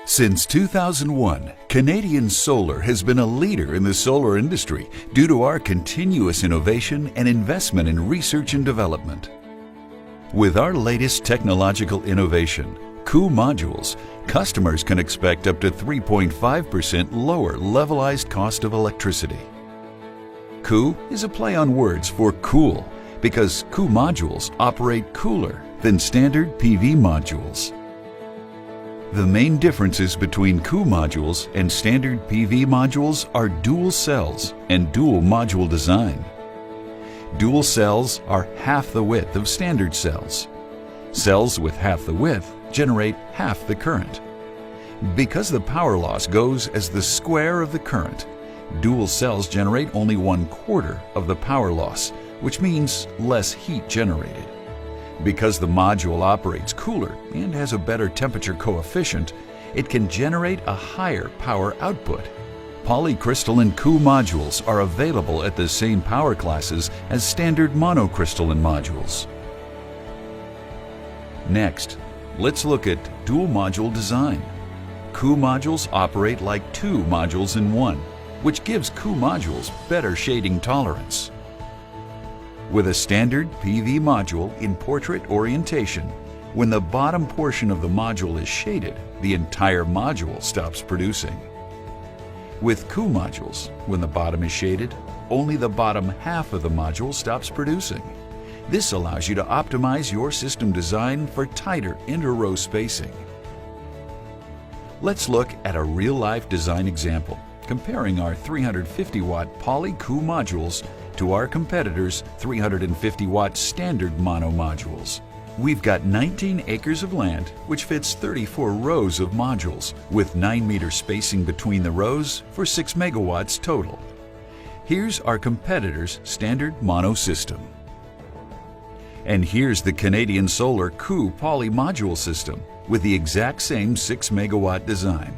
Since 2001, Canadian Solar has been a leader in the solar industry due to our continuous innovation and investment in research and development. With our latest technological innovation, COO modules, customers can expect up to 3.5% lower levelized cost of electricity. COO is a play on words for cool because COO modules operate cooler than standard PV modules. The main differences between COO modules and standard PV modules are dual cells and dual module design. Dual cells are half the width of standard cells. Cells with half the width generate half the current. Because the power loss goes as the square of the current, dual cells generate only 1/4 of the power loss, which means less heat generated. Because the module operates cooler and has a better temperature coefficient, it can generate a higher power output. Polycrystalline COO modules are available at the same power classes as standard monocrystalline modules. Next, let's look at dual module design. COO modules operate like two modules in one, which gives COO modules better shading tolerance. With a standard PV module in portrait orientation, when the bottom portion of the module is shaded, the entire module stops producing. With COO modules, when the bottom is shaded, only the bottom half of the module stops producing. This allows you to optimize your system design for tighter inter-row spacing. Let's look at a real-life design example, comparing our 350-watt Poly COO modules to our competitors' 350-watt standard mono modules. We've got 19 acres of land, which fits 34 rows of modules, with 9-meter spacing between the rows for 6 megawatts total. Here's our competitor's standard mono system. And here's the Canadian Solar COO Poly module system with the exact same 6 megawatt design.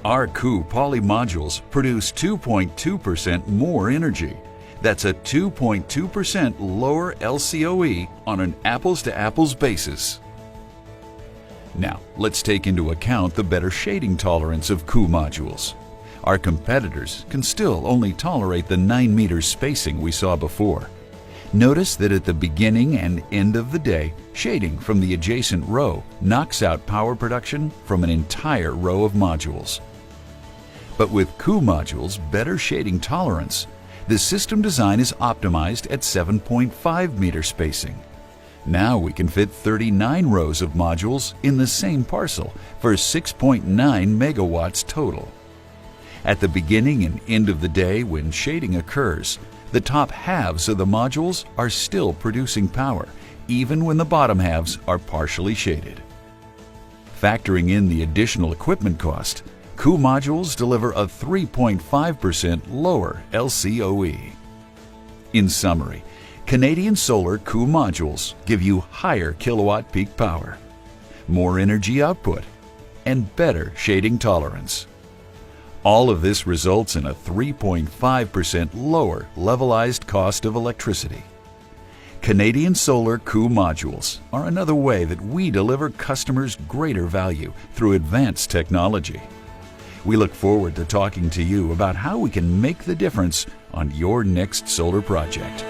Our COO Poly modules produce 2.2% more energy. That's a 2.2% lower LCOE on an apples-to-apples basis. Now, let's take into account the better shading tolerance of COO modules. Our competitors can still only tolerate the 9-meter spacing we saw before. Notice that at the beginning and end of the day, shading from the adjacent row knocks out power production from an entire row of modules. But with COO modules' better shading tolerance, the system design is optimized at 7.5 meter spacing. Now we can fit 39 rows of modules in the same parcel for 6.9 megawatts total. At the beginning and end of the day when shading occurs, the top halves of the modules are still producing power, even when the bottom halves are partially shaded. Factoring in the additional equipment cost, COO modules deliver a 3.5% lower LCOE. In summary, Canadian Solar COO modules give you higher kilowatt peak power, more energy output, and better shading tolerance. All of this results in a 3.5% lower levelized cost of electricity. Canadian Solar COO modules are another way that we deliver customers greater value through advanced technology. We look forward to talking to you about how we can make the difference on your next solar project.